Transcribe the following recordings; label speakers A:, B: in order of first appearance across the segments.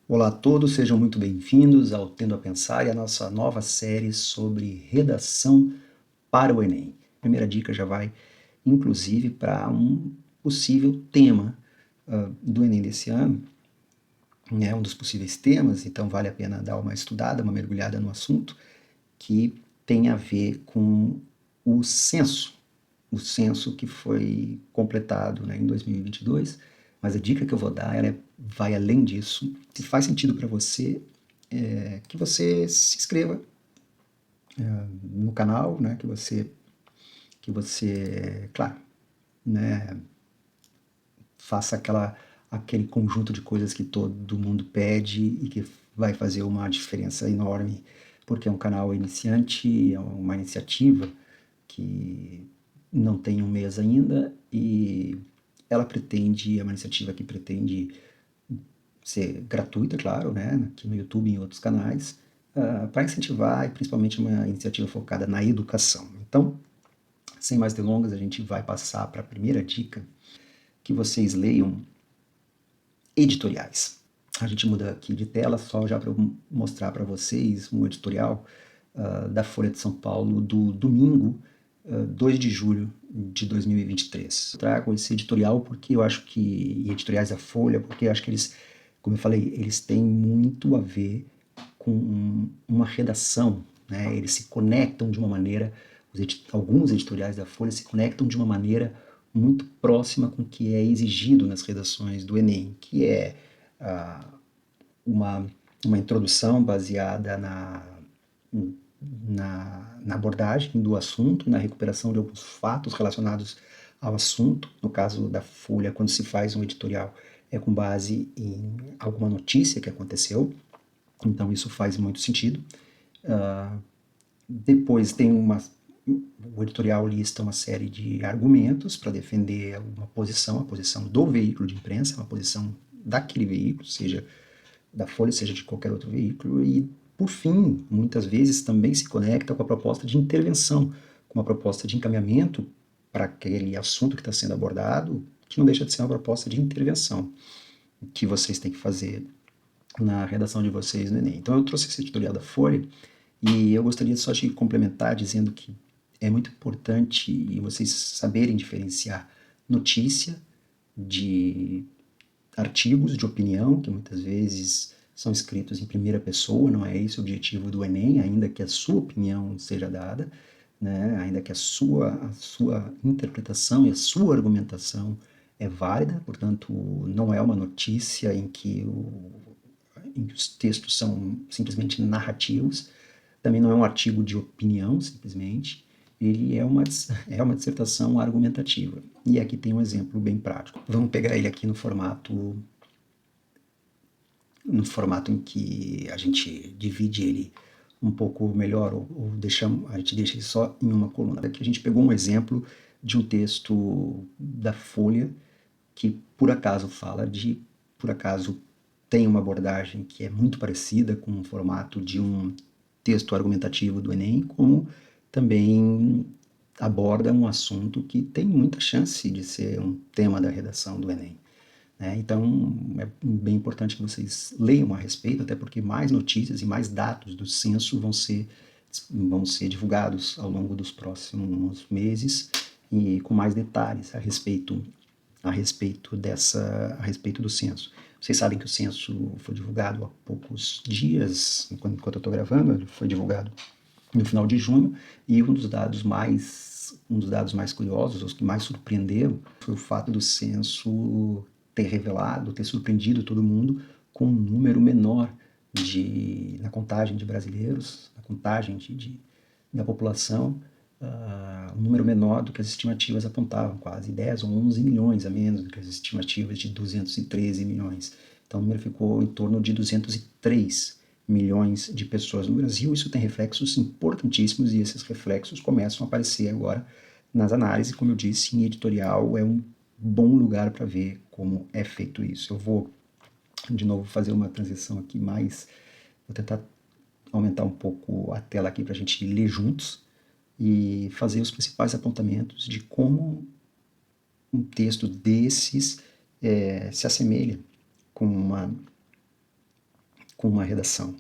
A: Olá a todos, sejam muito bem-vindos ao Tendo a Pensar e a nossa nova série sobre redação para o Enem. A primeira dica já vai, inclusive, para um possível tema do Enem desse ano, né, um dos possíveis temas, então vale a pena dar uma estudada, uma mergulhada no assunto, que tem a ver com o censo que foi completado, né, em 2022, mas a dica que eu vou dar vai além disso. Se faz sentido para você, que você se inscreva no canal, né, claro, né, faça aquele conjunto de coisas que todo mundo pede e que vai fazer uma diferença enorme, porque é um canal iniciante, é uma iniciativa que não tem um mês ainda e é uma iniciativa que pretende ser gratuita, claro, né, aqui no YouTube e em outros canais, para incentivar e principalmente uma iniciativa focada na educação. Então, sem mais delongas, a gente vai passar para a primeira dica, que vocês leiam editoriais. A gente muda aqui de tela só já para mostrar para vocês um editorial da Folha de São Paulo do domingo, 2 de julho de 2023. Eu trago esse editorial porque eu acho que, e editoriais da Folha, porque eu acho que eles, como eu falei, eles têm muito a ver com uma redação, né? Eles se conectam de uma maneira, alguns editoriais da Folha se conectam de uma maneira muito próxima com o que é exigido nas redações do Enem, que é uma, uma introdução baseada na abordagem do assunto, na recuperação de alguns fatos relacionados ao assunto. No caso da Folha, quando se faz um editorial, é com base em alguma notícia que aconteceu, então isso faz muito sentido. Depois tem o editorial lista uma série de argumentos para defender uma posição, a posição do veículo de imprensa, uma posição daquele veículo, seja da Folha, seja de qualquer outro veículo, e, por fim, muitas vezes também se conecta com a proposta de intervenção, com uma proposta de encaminhamento para aquele assunto que está sendo abordado, que não deixa de ser uma proposta de intervenção que vocês têm que fazer na redação de vocês no Enem. Então eu trouxe esse editorial da Folha e eu gostaria só de complementar dizendo que é muito importante vocês saberem diferenciar notícia de artigos de opinião, que muitas vezes são escritos em primeira pessoa, não é esse o objetivo do Enem, ainda que a sua opinião seja dada, né, ainda que a sua interpretação e a sua argumentação é válida, portanto, não é uma notícia em que os textos são simplesmente narrativos, também não é um artigo de opinião, simplesmente, ele é uma dissertação argumentativa. E aqui tem um exemplo bem prático. Vamos pegar ele aqui no formato em que a gente divide ele um pouco melhor, ou a gente deixa ele só em uma coluna. Aqui a gente pegou um exemplo de um texto da Folha que por acaso tem uma abordagem que é muito parecida com o formato de um texto argumentativo do Enem, como também aborda um assunto que tem muita chance de ser um tema da redação do Enem. Então, é bem importante que vocês leiam a respeito, até porque mais notícias e mais dados do censo vão ser divulgados ao longo dos próximos meses e com mais detalhes a respeito do censo. Vocês sabem que o censo foi divulgado há poucos dias, enquanto eu estou gravando, ele foi divulgado no final de junho, e um dos dados mais curiosos, os que mais surpreenderam, foi o fato do censo ter surpreendido todo mundo com um número menor na contagem de brasileiros, na contagem da população, um número menor do que as estimativas apontavam, quase 10 ou 11 milhões a menos do que as estimativas de 213 milhões. Então o número ficou em torno de 203 milhões de pessoas no Brasil. Isso tem reflexos importantíssimos e esses reflexos começam a aparecer agora nas análises. Como eu disse, em editorial é um bom lugar para ver como é feito isso. Eu vou, de novo, fazer uma transição aqui vou tentar aumentar um pouco a tela aqui para a gente ler juntos e fazer os principais apontamentos de como um texto desses se assemelha com com uma redação.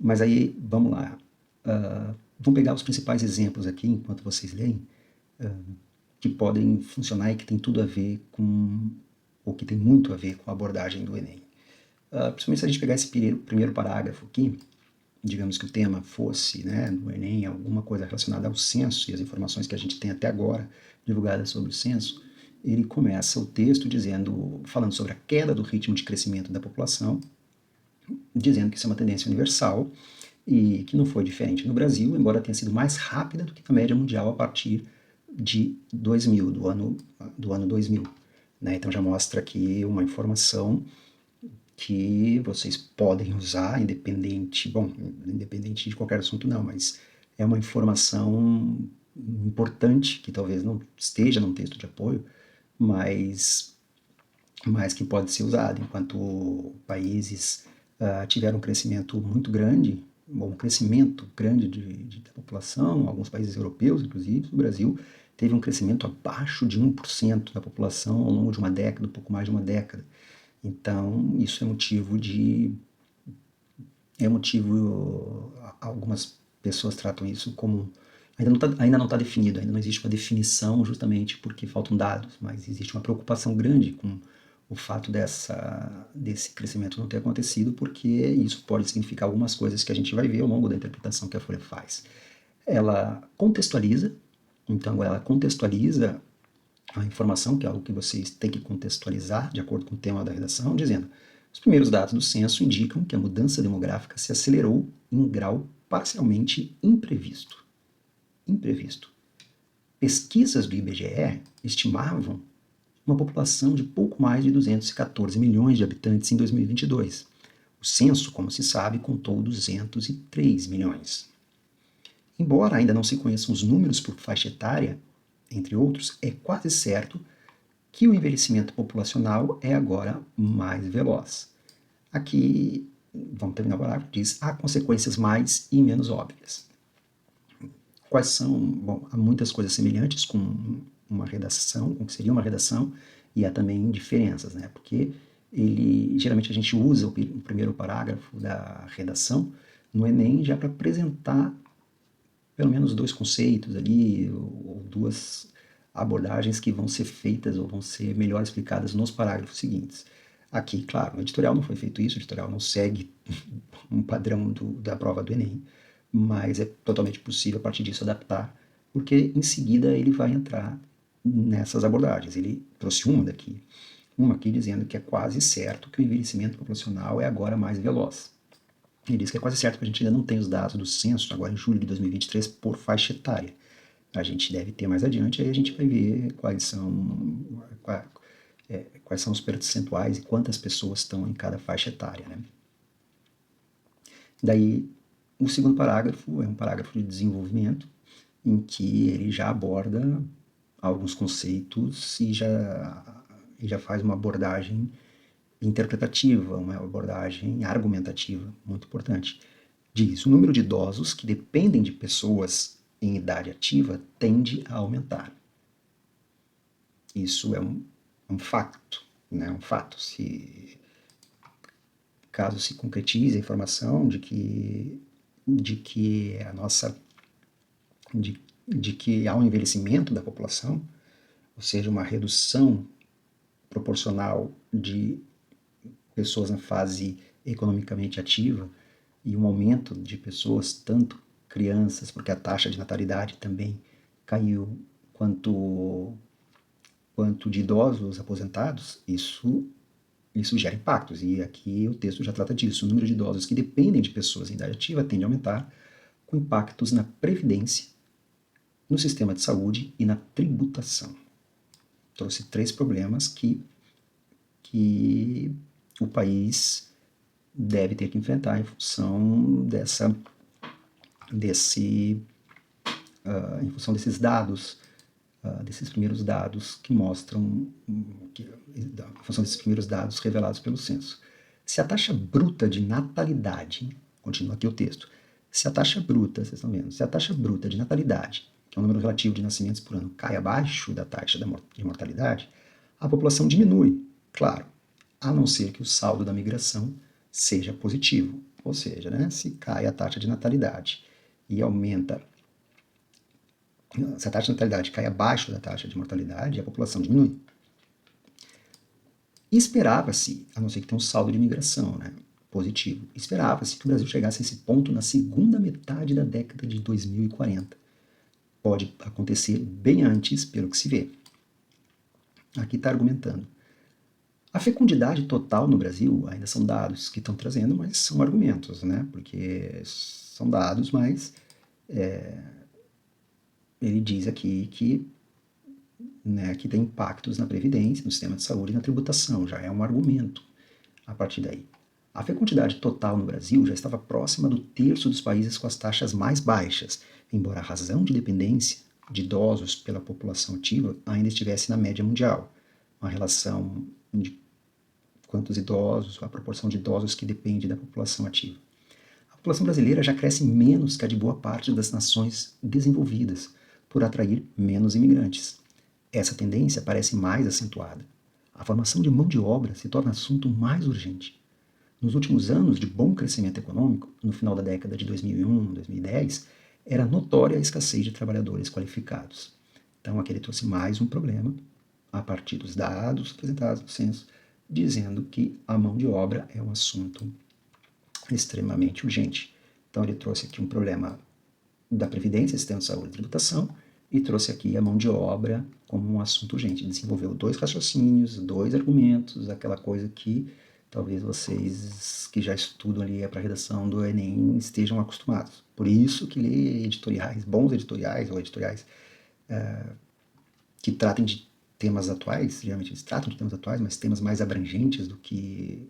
A: Mas aí, vamos lá. Vamos pegar os principais exemplos aqui, enquanto vocês leem, que podem funcionar e que tem tudo a ver com, ou que tem muito a ver com a abordagem do Enem. Principalmente se a gente pegar esse primeiro parágrafo aqui, digamos que o tema fosse, né, no Enem, alguma coisa relacionada ao censo e as informações que a gente tem até agora divulgadas sobre o censo, ele começa o texto falando sobre a queda do ritmo de crescimento da população, dizendo que isso é uma tendência universal e que não foi diferente no Brasil, embora tenha sido mais rápida do que a média mundial a partir de 2000, do ano 2000. Né? Então já mostra aqui uma informação que vocês podem usar, independente de qualquer assunto não, mas é uma informação importante, que talvez não esteja num texto de apoio, mas que pode ser usada, enquanto países tiveram um crescimento muito grande, um crescimento grande da população, alguns países europeus, inclusive, o Brasil teve um crescimento abaixo de 1% da população ao longo de uma década, um pouco mais de uma década. Então, isso algumas pessoas tratam isso como, ainda não está definido, ainda não existe uma definição justamente porque faltam dados, mas existe uma preocupação grande com o fato desse crescimento não ter acontecido, porque isso pode significar algumas coisas que a gente vai ver ao longo da interpretação que a Folha faz. Ela contextualiza a informação, que é algo que vocês têm que contextualizar de acordo com o tema da redação, dizendo: os primeiros dados do censo indicam que a mudança demográfica se acelerou em um grau parcialmente imprevisto. Pesquisas do IBGE estimavam uma população de pouco mais de 214 milhões de habitantes em 2022. O censo, como se sabe, contou 203 milhões. Embora ainda não se conheçam os números por faixa etária, entre outros, é quase certo que o envelhecimento populacional é agora mais veloz. Aqui, vamos terminar o parágrafo, diz: há consequências mais e menos óbvias. Quais são? Bom, há muitas coisas semelhantes com uma redação, com o que seria uma redação, e há também diferenças, né? Porque geralmente a gente usa o primeiro parágrafo da redação no Enem já para apresentar pelo menos dois conceitos ali, ou duas abordagens que vão ser feitas ou vão ser melhor explicadas nos parágrafos seguintes. Aqui, claro, no editorial não foi feito isso, o editorial não segue um padrão da prova do Enem, mas é totalmente possível a partir disso adaptar, porque em seguida ele vai entrar nessas abordagens. Ele trouxe uma aqui dizendo que é quase certo que o envelhecimento populacional é agora mais veloz. Ele diz que é quase certo que a gente ainda não tem os dados do censo, agora em julho de 2023, por faixa etária. A gente deve ter mais adiante, aí a gente vai ver quais são os percentuais e quantas pessoas estão em cada faixa etária. Né? Daí, o segundo parágrafo é um parágrafo de desenvolvimento, em que ele já aborda alguns conceitos e já faz uma abordagem interpretativa, uma abordagem argumentativa, muito importante. Diz: o número de idosos que dependem de pessoas em idade ativa tende a aumentar. Isso é um fato, né? Um fato. Caso se concretize a informação de que há um envelhecimento da população, ou seja, uma redução proporcional de pessoas na fase economicamente ativa e um aumento de pessoas, tanto crianças, porque a taxa de natalidade também caiu, quanto de idosos aposentados, isso gera impactos. E aqui o texto já trata disso. O número de idosos que dependem de pessoas em idade ativa tende a aumentar, com impactos na previdência, no sistema de saúde e na tributação. Trouxe 3 problemas que o país deve ter que enfrentar em função em função desses dados, desses primeiros dados que mostram, em função desses primeiros dados revelados pelo censo. Se a taxa bruta de natalidade, continua aqui o texto, se a taxa bruta, vocês estão vendo, se a taxa bruta de natalidade, que é o número relativo de nascimentos por ano, cai abaixo da taxa de mortalidade, a população diminui, claro, a não ser que o saldo da migração seja positivo. Ou seja, né, se cai a taxa de natalidade e aumenta, se a taxa de natalidade cai abaixo da taxa de mortalidade, a população diminui. E esperava-se, a não ser que tenha um saldo de imigração, né, positivo, esperava-se que o Brasil chegasse a esse ponto na segunda metade da década de 2040. Pode acontecer bem antes, pelo que se vê. Aqui está argumentando. A fecundidade total no Brasil ainda são dados que estão trazendo, mas são argumentos, né? Porque são dados, mas ele diz aqui que, né, que tem impactos na previdência, no sistema de saúde e na tributação. Já é um argumento a partir daí. A fecundidade total no Brasil já estava próxima do terço dos países com as taxas mais baixas, embora a razão de dependência de idosos pela população ativa ainda estivesse na média mundial. Uma relação de quantos idosos, a proporção de idosos que depende da população ativa. A população brasileira já cresce menos que a de boa parte das nações desenvolvidas, por atrair menos imigrantes. Essa tendência parece mais acentuada. A formação de mão de obra se torna assunto mais urgente. Nos últimos anos de bom crescimento econômico, no final da década de 2001, 2010, era notória a escassez de trabalhadores qualificados. Então, aqui ele trouxe mais um problema, a partir dos dados apresentados no censo, dizendo que a mão de obra é um assunto extremamente urgente. Então, ele trouxe aqui um problema da Previdência, Sistema de Saúde e Tributação, e trouxe aqui a mão de obra como um assunto urgente. Desenvolveu dois raciocínios, dois argumentos, aquela coisa que talvez vocês que já estudam ali para a redação do Enem estejam acostumados. Por isso que ler editoriais, bons editoriais ou editoriais que tratem de temas atuais, geralmente eles tratam de temas atuais, mas temas mais abrangentes do que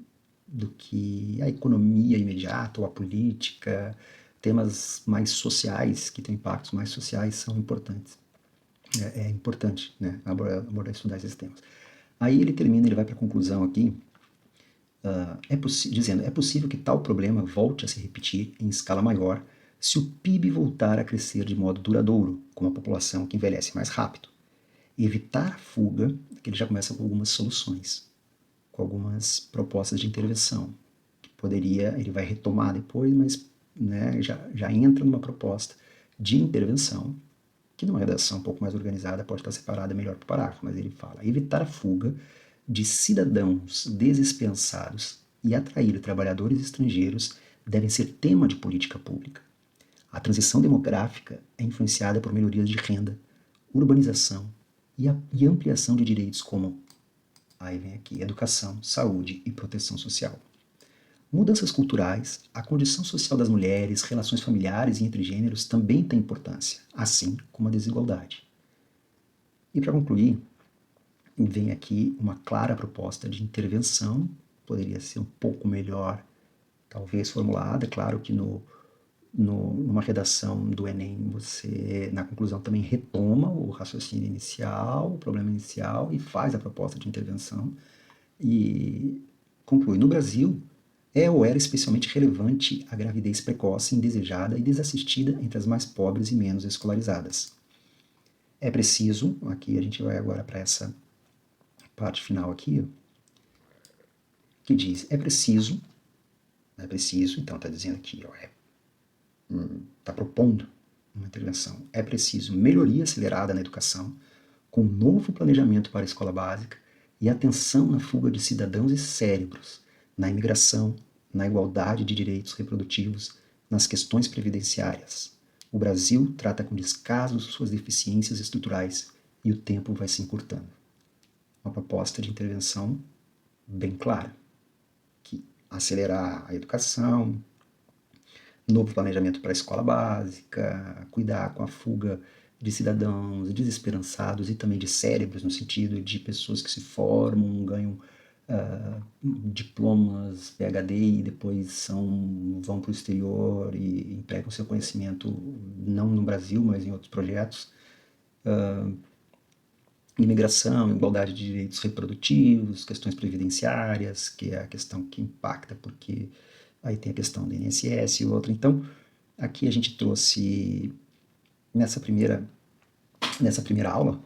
A: a economia imediata ou a política, temas mais sociais, que têm impactos mais sociais, são importantes. É importante, né, abordar, estudar esses temas. Aí ele termina, ele vai para a conclusão aqui, dizendo, é possível que tal problema volte a se repetir em escala maior se o PIB voltar a crescer de modo duradouro, com uma população que envelhece mais rápido. Evitar a fuga, que ele já começa com algumas soluções, com algumas propostas de intervenção, que ele vai retomar depois, mas, né, já entra numa proposta de intervenção, que numa redação um pouco mais organizada pode estar separada melhor para o parágrafo, mas ele fala, evitar a fuga de cidadãos desesperançados e atrair trabalhadores estrangeiros devem ser tema de política pública. A transição demográfica é influenciada por melhorias de renda, urbanização e ampliação de direitos como, aí vem aqui, educação, saúde e proteção social. Mudanças culturais, a condição social das mulheres, relações familiares e entre gêneros também têm importância, assim como a desigualdade. E para concluir, vem aqui uma clara proposta de intervenção, poderia ser um pouco melhor, talvez formulada, claro que numa redação do Enem, você, na conclusão, também retoma o raciocínio inicial, o problema inicial, e faz a proposta de intervenção, e conclui. No Brasil, é ou era especialmente relevante a gravidez precoce, indesejada e desassistida entre as mais pobres e menos escolarizadas. É preciso, aqui a gente vai agora para essa parte final aqui, que diz, é preciso, então está dizendo aqui, está propondo uma intervenção, é preciso melhoria acelerada na educação, com novo planejamento para a escola básica e atenção na fuga de cidadãos e cérebros, na imigração, na igualdade de direitos reprodutivos, nas questões previdenciárias. O Brasil trata com descaso suas deficiências estruturais e o tempo vai se encurtando. Uma proposta de intervenção bem clara, que acelerar a educação, novo planejamento para a escola básica, cuidar com a fuga de cidadãos desesperançados e também de cérebros, no sentido de pessoas que se formam, ganham diplomas, PhD e depois vão para o exterior e empregam seu conhecimento não no Brasil, mas em outros projetos. Imigração, igualdade de direitos reprodutivos, questões previdenciárias, que é a questão que impacta, porque aí tem a questão do INSS e outra. Então, aqui a gente trouxe, nessa primeira aula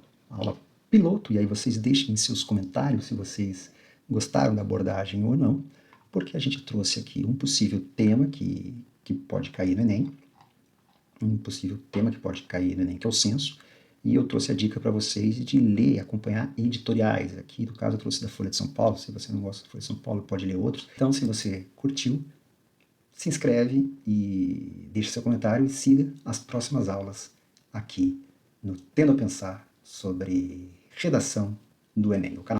A: piloto, e aí vocês deixem seus comentários se vocês gostaram da abordagem ou não, porque a gente trouxe aqui um possível tema que pode cair no Enem, que é o censo, e eu trouxe a dica para vocês de ler, acompanhar editoriais. Aqui, no caso, eu trouxe da Folha de São Paulo. Se você não gosta da Folha de São Paulo, pode ler outros. Então, se você curtiu, se inscreve e deixe seu comentário e siga as próximas aulas aqui no Tendo a Pensar sobre redação do Enem. O canal